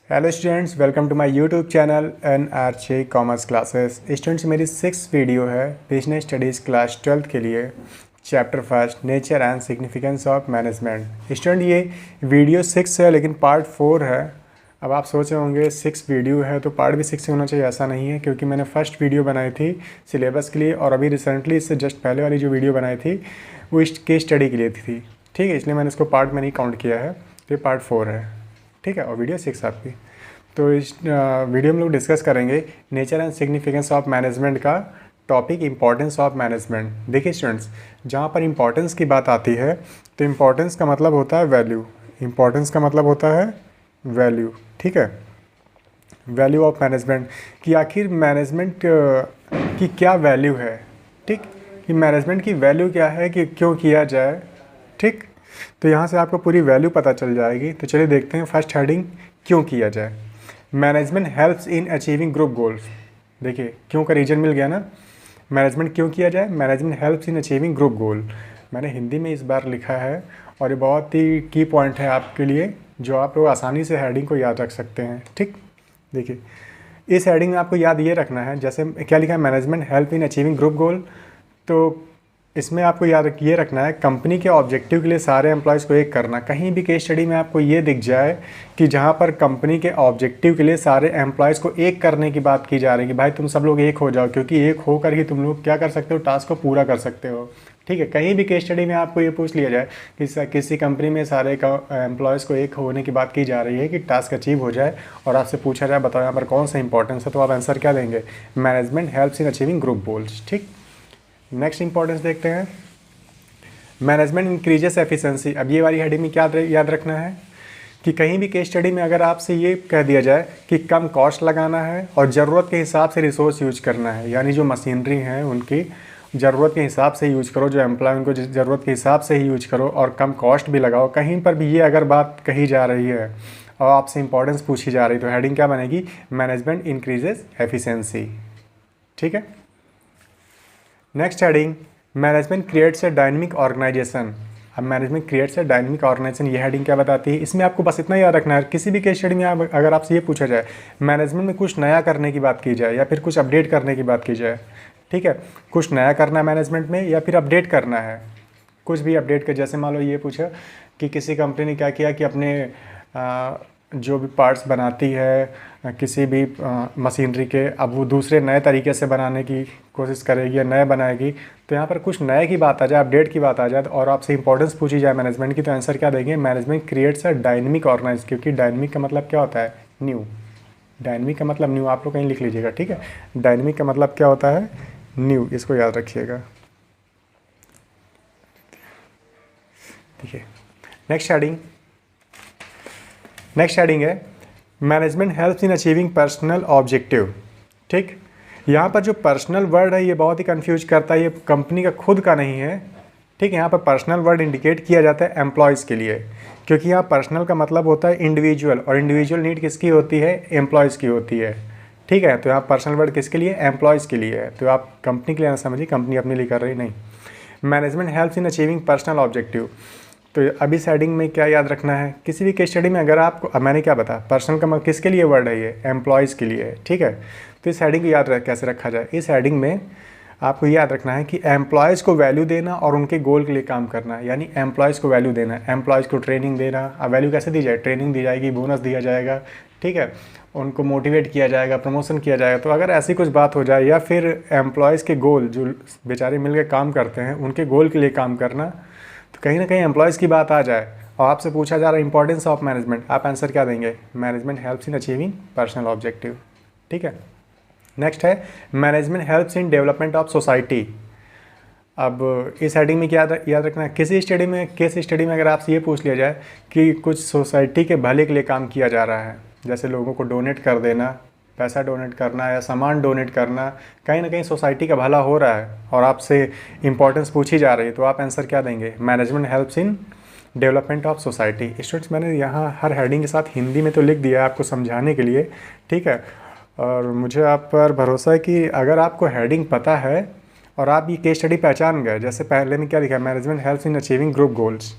Hello students, welcome to my YouTube channel NRJ commerce classes. Students, मेरी 6th video है business studies class 12th के लिए, chapter first nature and significance of management. Student, ये video 6 है लेकिन part 4 है। अब आप सोच रहे होंगे 6 वीडियो है तो पार्ट भी 6 होना चाहिए। ऐसा नहीं है, क्योंकि मैंने फर्स्ट वीडियो बनाई थी सिलेबस के लिए और अभी रिसेंटली इससे जस्ट पहले वाली जो वीडियो बनाई थी वो इस केस स्टडी के लिए थी। ठीक है, इसलिए मैंने इसको पार्ट में नहीं काउंट किया है। तो ये पार्ट 4 है, ठीक है, और वीडियो 6 आपकी। तो इस वीडियो में लोग डिस्कस करेंगे nature and significance of management का टॉपिक, इंपॉर्टेंस ऑफ मैनेजमेंट। देखिए स्टूडेंट्स, जहाँ पर इंपॉर्टेंस की बात आती है तो इंपॉर्टेंस का मतलब होता है वैल्यू। इंपॉर्टेंस का मतलब होता है वैल्यू, ठीक है। वैल्यू ऑफ मैनेजमेंट कि आखिर मैनेजमेंट की क्या वैल्यू है, ठीक, कि मैनेजमेंट की वैल्यू क्या है, कि क्यों किया जाए, ठीक। तो यहाँ से आपको पूरी वैल्यू पता चल जाएगी। तो चलिए देखते हैं फर्स्ट हेडिंग, क्यों किया जाए। Management helps in achieving group goals. देखिए क्यों का रीजन मिल गया ना। मैनेजमेंट क्यों किया जाए, management helps in achieving group गोल। मैंने हिंदी में इस बार लिखा है और ये बहुत ही की पॉइंट है आपके लिए, जो आप लोग आसानी से हेडिंग को याद रख सकते हैं, ठीक। देखिए इस हेडिंग में आपको याद ये रखना है, जैसे क्या लिखा है, management help in achieving group गोल। तो इसमें आपको याद ये रखना है कंपनी के ऑब्जेक्टिव के लिए सारे एम्प्लॉयज़ को एक करना। कहीं भी केस स्टडी में आपको ये दिख जाए कि जहाँ पर कंपनी के ऑब्जेक्टिव के लिए सारे एम्प्लॉयज़ को एक करने की बात की जा रही है कि भाई तुम सब लोग एक हो जाओ, क्योंकि एक होकर ही तुम लोग क्या कर सकते हो, टास्क को पूरा कर सकते हो, ठीक है। कहीं भी केस स्टडी में आपको ये पूछ लिया जाए कि किसी कंपनी में सारे एम्प्लॉयज़ को एक होने की बात की जा रही है कि टास्क अचीव हो जाए, और आपसे पूछा जाए बताओ यहाँ पर कौन सा इंपॉर्टेंस है, तो आप आंसर क्या देंगे, management helps in achieving group goals, ठीक। नेक्स्ट इंपॉर्टेंस देखते हैं, मैनेजमेंट इंक्रीजेस एफिशिएंसी। अब ये वाली हेडिंग में क्या याद रखना है कि कहीं भी केस स्टडी में अगर आपसे ये कह दिया जाए कि कम कॉस्ट लगाना है और ज़रूरत के हिसाब से रिसोर्स यूज करना है, यानी जो मशीनरी हैं उनकी ज़रूरत के हिसाब से यूज करो, जो एम्प्लॉय उनको ज़रूरत के हिसाब से ही यूज करो और कम कॉस्ट भी लगाओ, कहीं पर भी ये अगर बात कही जा रही है और आपसे इंपॉर्टेंस पूछी जा रही, तो हेडिंग क्या बनेगी, मैनेजमेंट इंक्रीजेस एफिशिएंसी, ठीक है। Next heading, management creates a dynamic organisation. अब management creates a dynamic organisation, ये हेडिंग क्या बताती है, इसमें आपको बस इतना याद रखना है, किसी भी केस स्टडी में अगर आपसे ये पूछा जाए मैनेजमेंट में कुछ नया करने की बात की जाए या फिर कुछ अपडेट करने की बात की जाए, ठीक है, कुछ नया करना है मैनेजमेंट में या फिर अपडेट करना है, कुछ भी अपडेट कर, जैसे मान लो ये पूछा कि किसी कंपनी ने क्या किया कि अपने जो भी पार्ट्स बनाती है किसी भी मशीनरी के, अब वो दूसरे नए तरीके से बनाने की कोशिश करेगी या नए बनाएगी, तो यहाँ पर कुछ नए की बात आ जाए, अपडेट की बात आ जाए और आपसे इंपॉर्टेंस पूछी जाए मैनेजमेंट की, तो आंसर क्या देंगे, management creates a dynamic organize. क्योंकि डायनेमिक का मतलब क्या होता है, न्यू। डायनेमिक का मतलब न्यू, आप लोग कहीं लिख लीजिएगा, ठीक है। डायनेमिक का मतलब क्या होता है, न्यू, इसको याद रखिएगा, ठीक है। नेक्स्ट हेडिंग है management helps in achieving personal objective, ठीक। यहाँ पर जो पर्सनल वर्ड है ये बहुत ही कंफ्यूज करता है, ये कंपनी का खुद का नहीं है, ठीक है। यहाँ पर पर्सनल वर्ड इंडिकेट किया जाता है एम्प्लॉयज़ के लिए, क्योंकि यहाँ पर्सनल का मतलब होता है इंडिविजुअल, और इंडिविजुअल नीड किसकी होती है, एम्प्लॉयज़ की होती है, ठीक है। तो यहाँ पर्सनल वर्ड किसके लिए, एम्प्लॉयज़ के लिए है। तो आप कंपनी के लिए ना समझिए, कंपनी अपने लिए कर रही नहीं। Management helps in achieving personal objective, तो अभी इस हेडिंग में क्या याद रखना है, किसी भी केस स्टडी में अगर आपको, अब मैंने क्या बताया, पर्सनल का मतलब किसके लिए वर्ड है, ये एम्प्लॉयज़ के लिए है, ठीक है। तो इस हेडिंग को याद कैसे रखा जाए, इस हेडिंग में आपको याद रखना है कि एम्प्लॉयज़ को वैल्यू देना और उनके गोल के लिए काम करना, यानी एम्प्लॉयज़ को वैल्यू देना, एम्प्लॉयज़ को ट्रेनिंग देना। अब वैल्यू कैसे दी जाए, ट्रेनिंग दी जाएगी, बोनस दिया जाएगा, ठीक है, उनको मोटिवेट किया जाएगा, प्रमोशन किया जाएगा। तो अगर ऐसी कुछ बात हो जाए या फिर एम्प्लॉयज़ के गोल, जो बेचारे मिलकर काम करते हैं, उनके गोल के लिए काम करना, तो कहीं ना कहीं एम्प्लॉयज़ की बात आ जाए और आपसे पूछा जा रहा है इंपॉर्टेंस ऑफ मैनेजमेंट, आप आंसर क्या देंगे, management helps in achieving personal objective, ठीक है। नेक्स्ट है management helps in development of society. अब इस हेडिंग में क्या याद रखना है, किसी स्टडी में, केस स्टडी में अगर आपसे ये पूछ लिया जाए कि कुछ सोसाइटी के भले के लिए काम किया जा रहा है, जैसे लोगों को डोनेट कर देना, पैसा डोनेट करना या सामान डोनेट करना, कहीं ना कहीं सोसाइटी का भला हो रहा है और आपसे इंपॉर्टेंस पूछी जा रही है, तो आप आंसर क्या देंगे, management helps in development of society. Students, मैंने यहाँ हर हेडिंग के साथ हिंदी में तो लिख दिया है आपको समझाने के लिए, ठीक है। और मुझे आप पर भरोसा है कि अगर आपको हेडिंग पता है और आप ये केस स्टडी पहचान गए, जैसे पहले में क्या लिखा है, management helps in achieving group goals,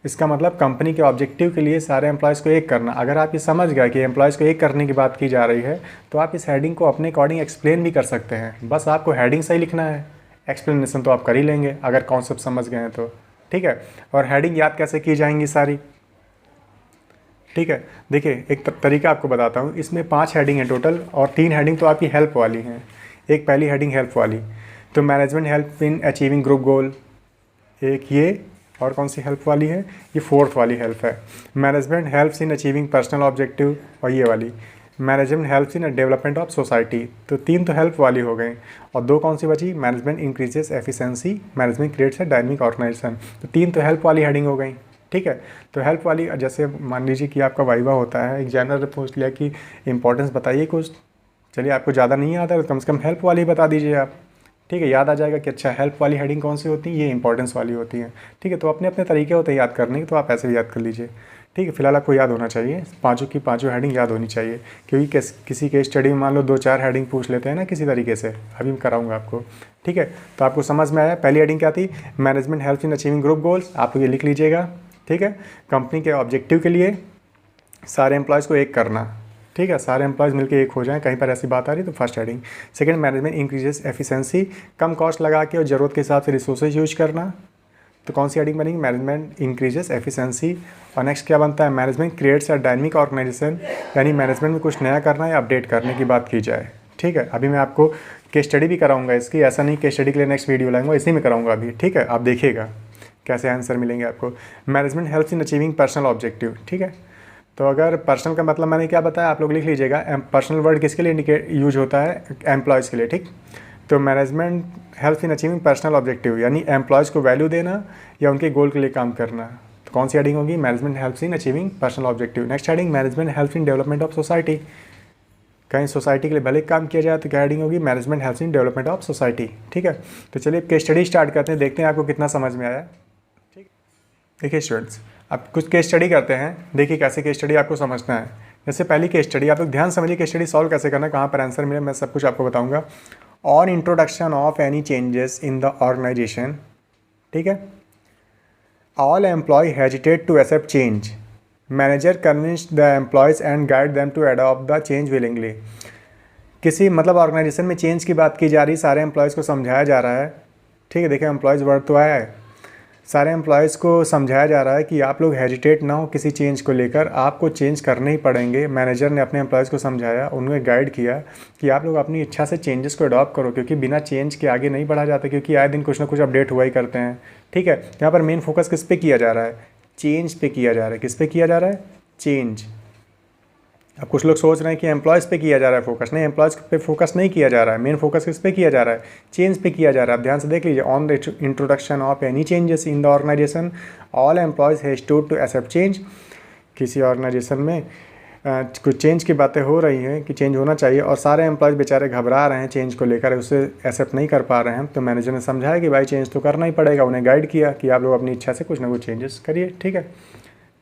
इसका मतलब कंपनी के ऑब्जेक्टिव के लिए सारे एम्प्लॉयज़ को एक करना। अगर आप ये समझ गए कि एम्प्लॉयज़ को एक करने की बात की जा रही है तो आप इस हेडिंग को अपने अकॉर्डिंग एक्सप्लेन भी कर सकते हैं। बस आपको हेडिंग सही लिखना है, एक्सप्लेनेशन तो आप कर ही लेंगे अगर कॉन्सेप्ट समझ गए हैं तो, ठीक है। और हेडिंग याद कैसे की जाएंगी सारी, ठीक है। देखिए एक तरीका आपको बताता हूँ, इसमें 5 हेडिंग है टोटल और 3 हेडिंग तो आपकी हेल्प वाली हैं। एक पहली हेडिंग हेल्प वाली, तो management help in achieving group गोल, एक ये, और कौन सी हेल्प वाली है, ये 4th वाली हेल्प है। Management helps in achieving personal objective, और ये वाली management helps in development of society. तो 3 तो हेल्प वाली हो गई और 2 कौन सी बची, management increases efficiency, management creates a dynamic organization. तो 3 तो हेल्प वाली हेडिंग हो गई, ठीक है। तो हेल्प वाली, जैसे मान लीजिए कि आपका वाइवा होता है, एग्जामिनर ने पूछ लिया कि इंपॉर्टेंस बताइए कुछ, चलिए आपको ज़्यादा नहीं आता तो कम से कम हेल्प वाली बता दीजिए आप, ठीक है। याद आ जाएगा कि अच्छा हेल्प वाली हेडिंग कौन सी होती है, ये इंपॉर्टेंस वाली होती है, ठीक है। तो अपने अपने तरीके होते हैं याद करने के, तो आप ऐसे भी याद कर लीजिए, ठीक है। फिलहाल आपको याद होना चाहिए, पाँचों की पाँचों हेडिंग याद होनी चाहिए, क्योंकि किसी के स्टडी में मान लो 2-4 हेडिंग पूछ लेते हैं ना किसी तरीके से, अभी मैं कराऊंगा आपको, ठीक है। तो आपको समझ में आया। पहली हेडिंग क्या थी, management help in achieving group goals, आप ये लिख लीजिएगा, ठीक है। कंपनी के ऑब्जेक्टिव के लिए सारे एम्प्लॉयज़ को एक करना, ठीक है, सारे एम्प्लॉयज़ मिलकर एक हो जाएं, कहीं पर ऐसी बात आ रही तो first heading. Second, management increases efficiency, कम कॉस्ट लगा के और ज़रूरत के हिसाब से रिसोर्सेज यूज करना, तो कौन सी हेडिंग बनेगी, मैनेजमेंट इंक्रीजेस एफिशिएंसी। और नेक्स्ट क्या बनता है, management creates a dynamic organization, यानी मैनेजमेंट में कुछ नया करना या अपडेट करने की बात की जाए, ठीक है। अभी मैं आपको केस स्टडी भी कराऊंगा इसकी, ऐसा नहीं केस स्टडी के लिए नेक्स्ट वीडियो लाऊंगा, इसी में कराऊंगा अभी, ठीक है। आप देखिएगा कैसे आंसर मिलेंगे आपको। Management helps in achieving personal objective, ठीक है। तो अगर पर्सनल का मतलब मैंने क्या बताया, आप लोग लिख लीजिएगा। पर्सनल वर्ड किसके लिए इंडिकेट यूज होता है, एम्प्लॉयज़ के लिए, ठीक। तो management helps in achieving personal objective, यानी एम्प्लॉयज़ को वैल्यू देना या उनके गोल के लिए काम करना। तो कौन सी हेडिंग होगी, management helps in achieving personal objective. Next heading, management helps in development of society, कहीं सोसाइटी के लिए भले काम किया जाए तो क्या हेडिंग होगी, management helps in development of society, ठीक है। तो चलिए केस स्टडी स्टार्ट करते हैं, देखते हैं आपको कितना समझ में आया, ठीक। देखिए स्टूडेंट्स, अब कुछ केस स्टडी करते हैं, देखिए कैसे केस स्टडी आपको समझना है। जैसे पहली केस स्टडी, आप लोग ध्यान समझिए केस स्टडी सॉल्व कैसे करना है, कहाँ पर आंसर मिले, मैं सब कुछ आपको बताऊंगा। On introduction of any changes in the organization, ठीक है, all employ hesitate to accept change, manager convinced the employees and guide them to adopt the change willingly. किसी मतलब ऑर्गेनाइजेशन में चेंज की बात की जा रही, सारे एम्प्लॉयज़ को समझाया जा रहा है, ठीक है। देखिए एम्प्लॉयज़ वर्ड तो आया है, सारे एम्प्लॉयज़ को समझाया जा रहा है कि आप लोग हेजिटेट ना हो किसी चेंज को लेकर, आपको चेंज करने ही पड़ेंगे। मैनेजर ने अपने एम्प्लॉयज़ को समझाया, उन्हें गाइड किया कि आप लोग अपनी इच्छा से चेंजेस को अडॉप्ट करो, क्योंकि बिना चेंज के आगे नहीं बढ़ा जाता, क्योंकि आए दिन कुछ ना कुछ अपडेट हुआ ही करते हैं, ठीक है। यहाँ पर मेन फोकस किस पे किया जा रहा है, चेंज पे किया जा रहा है। किस पे किया जा रहा है, चेंज। अब कुछ लोग सोच रहे हैं कि एम्प्लॉयज़ पे किया जा रहा है फोकस, नहीं, एम्प्लॉयज़ पे फोकस नहीं किया जा रहा है, मेन फोकस किस पे किया जा रहा है, चेंज पे किया जा रहा है। अब ध्यान से देख लीजिए, on the introduction of any changes in the organization all employees has to accept change. किसी ऑर्गेनाइजेशन में कुछ चेंज की बातें हो रही हैं कि चेंज होना चाहिए और सारे एम्प्लॉयज़ बेचारे घबरा रहे हैं चेंज को लेकर, उसे एक्सेप्ट नहीं कर पा रहे हैं, तो मैनेजर ने समझाया कि भाई चेंज तो करना ही पड़ेगा, उन्हें गाइड किया कि आप लोग अपनी इच्छा से कुछ ना कुछ चेंजेस करिए, ठीक है।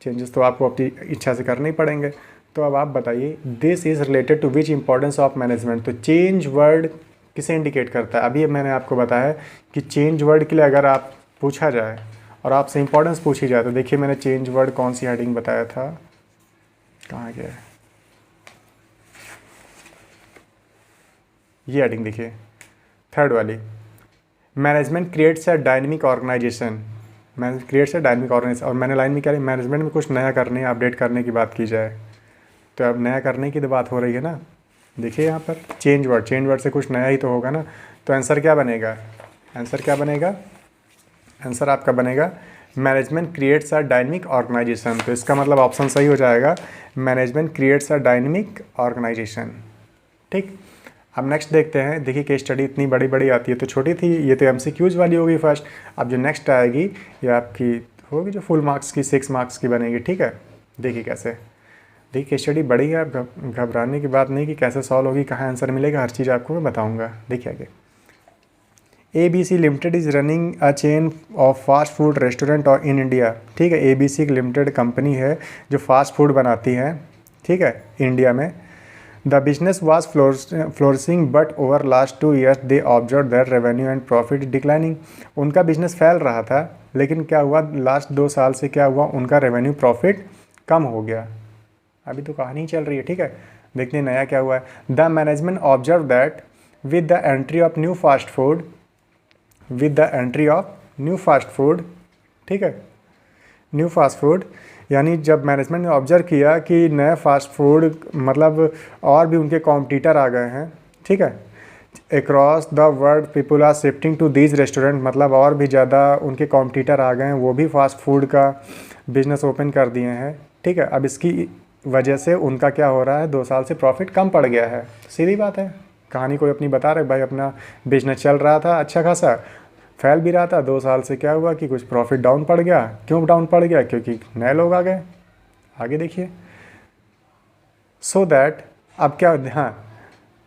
चेंजेस तो आपको अपनी इच्छा से करने ही पड़ेंगे। तो अब आप बताइए, this is related to which importance of management. तो चेंज वर्ड किसे इंडिकेट करता है, अभी मैंने आपको बताया कि चेंज वर्ड के लिए अगर आप पूछा जाए और आपसे इंपॉर्टेंस पूछी जाए, तो देखिए मैंने चेंज वर्ड कौन सी हेडिंग बताया था, कहाँ गया है, ये हेडिंग देखिए, 3rd वाली, management creates a dynamic organization, management creates a dynamic organization. और मैंने लाइन में क्या, मैनेजमेंट में कुछ नया करने, अपडेट करने की बात की जाए, तो अब नया करने की तो बात हो रही है ना। देखिए यहाँ पर चेंज वर्ड से कुछ नया ही तो होगा ना। तो आंसर क्या बनेगा, आंसर क्या बनेगा, आंसर आपका बनेगा management creates a dynamic organization. तो इसका मतलब ऑप्शन सही हो जाएगा, management creates a dynamic organization, ठीक। अब नेक्स्ट देखते हैं, देखिए केस स्टडी इतनी बड़ी बड़ी आती है, तो छोटी थी, ये तो MCQs वाली होगी फर्स्ट। अब जो नेक्स्ट आएगी ये आपकी होगी जो फुल मार्क्स की 6 मार्क्स की बनेगी, ठीक है। देखिए कैसे, देखिए केस स्टडी बड़ी है, घबराने की बात नहीं कि कैसे सॉल्व होगी, कहाँ आंसर मिलेगा, हर चीज़ आपको मैं बताऊंगा। देखिए आगे, ABC limited is running a chain of fast food restaurant और इन इंडिया, ठीक है। ABC लिमिटेड कंपनी है जो फास्ट फूड बनाती है, ठीक है, इंडिया में। The business was flourishing but over last 2 years they observe that revenue and profit declining. उनका बिजनेस फैल रहा था, लेकिन क्या हुआ लास्ट 2 साल से क्या हुआ, उनका रेवेन्यू प्रॉफिट कम हो गया। अभी तो कहानी चल रही है, ठीक है। देखते हैं नया क्या हुआ है। The management observe that with the entry of new fast food, with the entry of new fast food, ठीक है, न्यू फास्ट फूड, यानी जब मैनेजमेंट ने ऑब्जर्व किया कि नए फास्ट फूड मतलब और भी उनके कॉम्पिटिटर आ गए हैं, ठीक है, across the world people are shifting to these restaurant, मतलब और भी ज़्यादा उनके कॉम्पिटिटर आ गए हैं, वो भी फास्ट फूड का बिजनेस ओपन कर दिए हैं, ठीक है। अब इसकी वजह से उनका क्या हो रहा है, 2 साल से प्रॉफिट कम पड़ गया है। सीधी बात है, कहानी कोई अपनी बता रहे भाई, अपना बिजनेस चल रहा था अच्छा खासा, फैल भी रहा था, 2 साल से क्या हुआ कि कुछ प्रॉफिट डाउन पड़ गया। क्यों डाउन पड़ गया? क्योंकि नए लोग आ गए। आगे देखिए, सो दैट अब क्या, हाँ,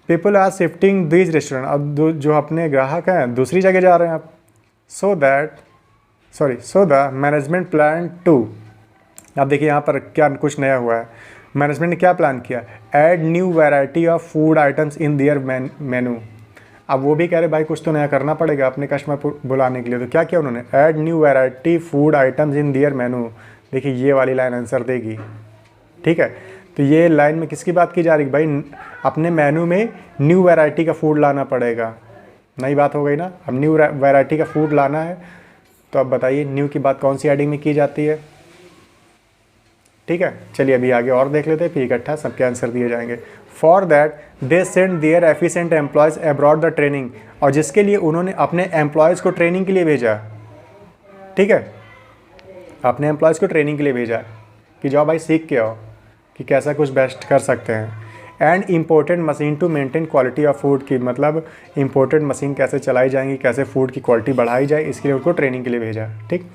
people are shifting these restaurant, अब जो अपने ग्राहक हैं दूसरी जगह जा रहे हैं अब। So the management plan to, अब देखिए यहाँ पर क्या कुछ नया हुआ है। मैनेजमेंट ने क्या प्लान किया, add new variety of food items in their menu. अब वो भी कह रहे भाई कुछ तो नया करना पड़ेगा अपने कस्टमर बुलाने के लिए, तो क्या किया उन्होंने, add new variety food items in their menu. देखिए ये वाली लाइन आंसर देगी, ठीक है। तो ये लाइन में किसकी बात की जा रही है भाई, अपने मेनू में न्यू वैरायटी का फूड लाना पड़ेगा। नई बात हो गई ना, अब न्यू वैरायटी का फूड लाना है, तो अब बताइए न्यू की बात कौन सी हेडिंग में की जाती है, ठीक है। चलिए अभी आगे और देख लेते हैं, फिर इकट्ठा सबके आंसर दिए जाएंगे। For that they send their efficient employees abroad the training, और जिसके लिए उन्होंने अपने एम्प्लॉयज़ को ट्रेनिंग के लिए भेजा, ठीक है, अपने एम्प्लॉयज़ को ट्रेनिंग के लिए भेजा कि जाओ भाई सीख के आओ कि कैसा कुछ बेस्ट कर सकते हैं। And important machine to maintain quality of food की, मतलब इम्पोर्टेंट मशीन कैसे चलाई जाएंगी, कैसे फूड की क्वालिटी बढ़ाई जाए, इसके लिए उनको ट्रेनिंग के लिए भेजा, ठीक।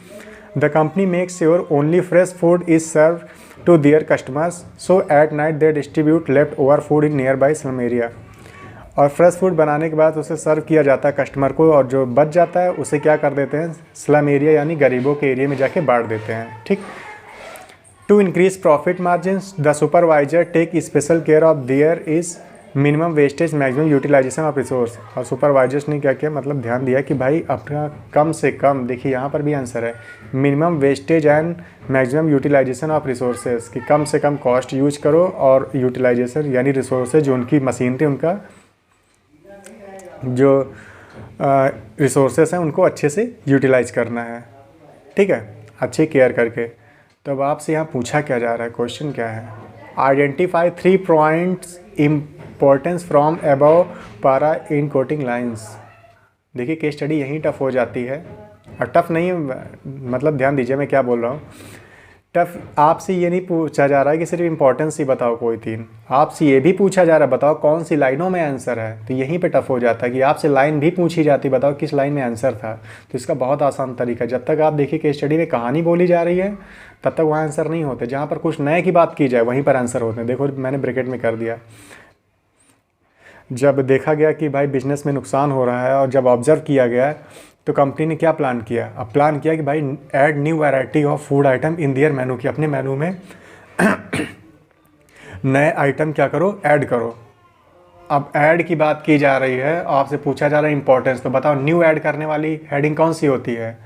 The company makes sure only fresh food is serve to their customers, so at night they distribute leftover food in nearby slum area. और फ्रेश फूड बनाने के बाद उसे सर्व किया जाता है कस्टमर को, और जो बच जाता है उसे क्या कर देते हैं, स्लम एरिया यानी गरीबों के एरिया में जाके बांट देते हैं, ठीक। To increase profit margins the supervisor take special care of their is minimum wastage maximum utilization of resource. और सुपरवाइजर्स ने क्या किया, मतलब ध्यान दिया कि भाई अपना कम से कम, देखिए यहाँ पर भी आंसर है, minimum wastage and maximum utilization of resources, कि कम से कम कॉस्ट यूज करो और यूटिलाइजेशन यानी रिसोर्सेज जो उनकी मशीन थी, उनका जो रिसोर्सेज हैं उनको अच्छे से यूटिलाइज करना है, ठीक है, अच्छी केयर करके। तो अब आपसे यहाँ पूछा क्या जा रहा है, क्वेश्चन क्या है, identify 3 points importance from above पारा इन कोटिंग लाइन्स। देखिए केस स्टडी यहीं टफ हो जाती है, और टफ नहीं, मतलब ध्यान दीजिए मैं क्या बोल रहा हूँ, टफ आपसे ये नहीं पूछा जा रहा है कि सिर्फ इंपॉर्टेंस ही बताओ कोई 3, आपसे ये भी पूछा जा रहा है बताओ कौन सी लाइनों में आंसर है। तो यहीं पे टफ हो जाता है कि आपसे लाइन भी पूछी जाती, बताओ किस लाइन में आंसर था। तो इसका बहुत आसान तरीका, जब तक आप देखिए केस स्टडी में कहानी बोली जा रही है तब तक वहाँ आंसर नहीं होते, जहाँ पर कुछ नए की बात की जाए वहीं पर आंसर होते हैं। देखो मैंने ब्रैकेट में कर दिया, जब देखा गया कि भाई बिजनेस में नुकसान हो रहा है और जब ऑब्जर्व किया गया तो कंपनी ने क्या प्लान किया, अब प्लान किया कि भाई add new variety of food item in their menu, की अपने मेनू में नए आइटम क्या करो, ऐड करो। अब ऐड की बात की जा रही है, आपसे पूछा जा रहा है इंपॉर्टेंस, तो बताओ न्यू ऐड करने वाली हेडिंग कौन सी होती है।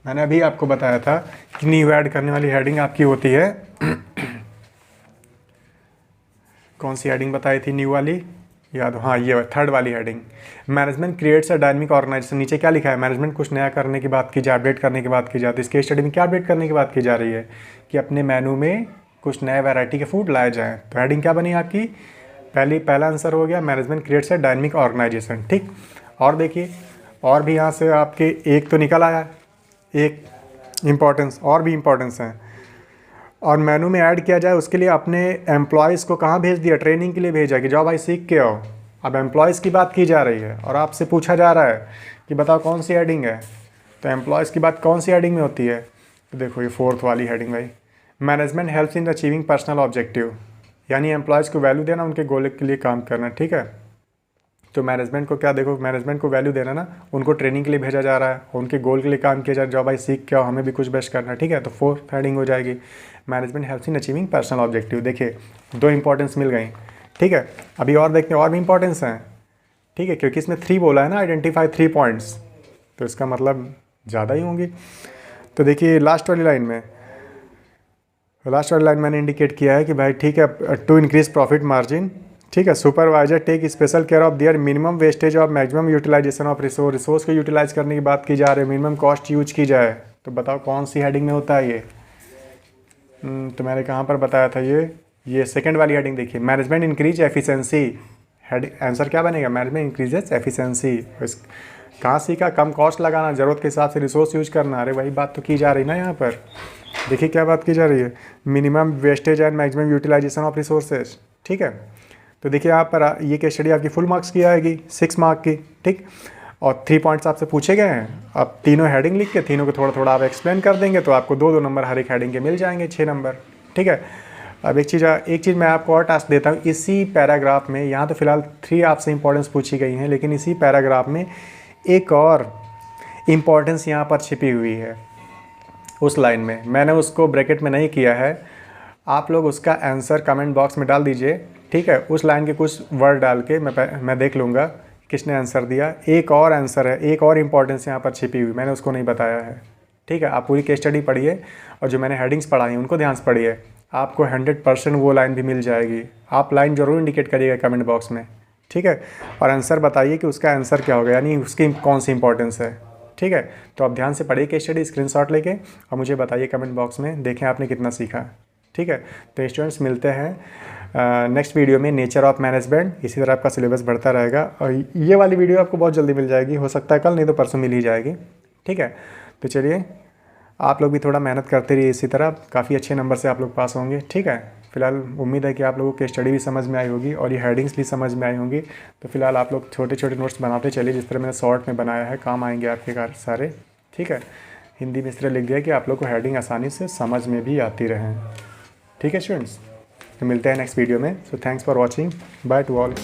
मैंने अभी आपको बताया था कि न्यू ऐड करने वाली हेडिंग आपकी होती है कौन सी हेडिंग बताई थी न्यू वाली, याद, हाँ ये 3rd वाली heading, management creates a dynamic organization. नीचे क्या लिखा है, मैनेजमेंट कुछ नया करने की बात की जाए, अपडेट करने की बात की जाती है। इस केस स्टडी में क्या अपडेट करने की बात की जा रही है कि अपने मेनू में कुछ नए वैरायटी के फूड लाए जाएँ। तो हेडिंग क्या बनी आपकी, पहला आंसर हो गया management creates a dynamic organization, ठीक। और देखिए और भी यहाँ से आपके एक तो निकल आया, एक इम्पॉर्टेंस, और भी इम्पॉर्टेंस हैं। और मेनू में ऐड किया जाए उसके लिए अपने एम्प्लॉयज़ को कहाँ भेज दिया, ट्रेनिंग के लिए भेजा कि जाओ भाई सीख के आओ। अब एम्प्लॉयज़ की बात की जा रही है और आपसे पूछा जा रहा है कि बताओ कौन सी हेडिंग है, तो एम्प्लॉयज़ की बात कौन सी हेडिंग में होती है, तो देखो ये 4th वाली हेडिंग भाई, management helps in achieving personal objective, यानी एम्प्लॉयज़ को वैल्यू देना, उनके गोल के लिए काम करना, ठीक है। तो मैनेजमेंट को क्या, देखो मैनेजमेंट को वैल्यू देना ना, उनको ट्रेनिंग के लिए भेजा जा रहा है, उनके गोल के लिए काम किया जा रहा है, जाओ भाई सीख के आओ, हमें भी कुछ बेस्ट करना है, ठीक है। तो 4th हेडिंग हो जाएगी management helps in achieving personal objective. देखिए 2 इंपॉर्टेंस मिल गई, ठीक है। अभी और देखते हैं, और भी इंपॉर्टेंस हैं, ठीक है, क्योंकि इसमें 3 बोला है ना, आइडेंटिफाई 3 पॉइंट्स, तो इसका मतलब ज़्यादा ही होंगी। तो देखिए लास्ट वाली लाइन मैंने इंडिकेट किया है कि भाई ठीक है, टू इंक्रीज प्रॉफिट मार्जिन, ठीक है, supervisor take special care of their minimum wastage of maximum utilization of resource को यूटिलाइज करने की बात की जा रही है, मिनिमम कॉस्ट यूज की जाए। तो बताओ कौन सी हेडिंग में होता है ये? तो मैंने कहाँ पर बताया था ये सेकंड वाली हेडिंग देखिए, मैनेजमेंट इंक्रीज एफिशिएंसी। आंसर क्या बनेगा? Management increases efficiency. कहाँ सीखा? कम कॉस्ट लगाना, ज़रूरत के हिसाब से रिसोर्स यूज करना। अरे वही बात तो की जा रही ना यहाँ पर। देखिए क्या बात की जा रही है, minimum wastage and maximum utilization of resources, ठीक है। तो देखिए यहाँ पर ये केस स्टडी आपकी फुल मार्क्स की आएगी, 6 मार्क की, ठीक। और 3 पॉइंट्स आपसे पूछे गए हैं। अब तीनों हेडिंग लिख के तीनों को थोड़ा थोड़ा आप एक्सप्लेन कर देंगे तो आपको 2-2 नंबर हर एक हेडिंग के मिल जाएंगे, 6 नंबर, ठीक है। अब एक चीज़ मैं आपको और टास्क देता हूँ इसी पैराग्राफ में। यहाँ तो फिलहाल 3 आपसे इंपॉर्टेंस पूछी गई हैं, लेकिन इसी पैराग्राफ में एक और इम्पॉर्टेंस यहाँ पर छिपी हुई है उस लाइन में। मैंने उसको ब्रैकेट में नहीं किया है, आप लोग उसका आंसर कमेंट बॉक्स में डाल दीजिए, ठीक है। उस लाइन के कुछ वर्ड डाल के मैं देख लूँगा किसने आंसर दिया। एक और आंसर है, एक और इम्पॉर्टेंस यहाँ पर छिपी हुई, मैंने उसको नहीं बताया है, ठीक है। आप पूरी केस स्टडी पढ़िए और जो मैंने हेडिंग्स पढ़ाई हैं उनको ध्यान से पढ़िए, आपको 100% वो लाइन भी मिल जाएगी। आप लाइन ज़रूर इंडिकेट करिएगा कमेंट बॉक्स में, ठीक है। और आंसर बताइए कि उसका आंसर क्या होगा, यानी उसकी कौन सी इंपॉर्टेंस है, ठीक है। तो आप ध्यान से पढ़िए केस स्टडी, स्क्रीनशॉट लेके और मुझे बताइए कमेंट बॉक्स में, देखें आपने कितना सीखा, ठीक है। तो स्टूडेंट्स मिलते हैं नेक्स्ट वीडियो में, नेचर ऑफ मैनेजमेंट। इसी तरह आपका सिलेबस बढ़ता रहेगा और ये वाली वीडियो आपको बहुत जल्दी मिल जाएगी, हो सकता है कल, नहीं तो परसों मिल ही जाएगी, ठीक है। तो चलिए आप लोग भी थोड़ा मेहनत करते रहिए, इसी तरह काफ़ी अच्छे नंबर से आप लोग पास होंगे, ठीक है। फिलहाल उम्मीद है कि आप लोगों को स्टडी भी समझ में आई होगी और ये हेडिंग्स भी समझ में आई होंगी। तो फिलहाल आप लोग छोटे छोटे नोट्स बनाते चलिए, जिस तरह मैंने शॉर्ट में बनाया है, काम आएंगे आपके सारे, ठीक है। हिंदी में इस तरह लिख दिया कि आप लोग को हेडिंग आसानी से समझ में भी आती रहें, ठीक है स्टूडेंट्स। तो मिलते हैं नेक्स्ट वीडियो में। So thanks for watching, by two all.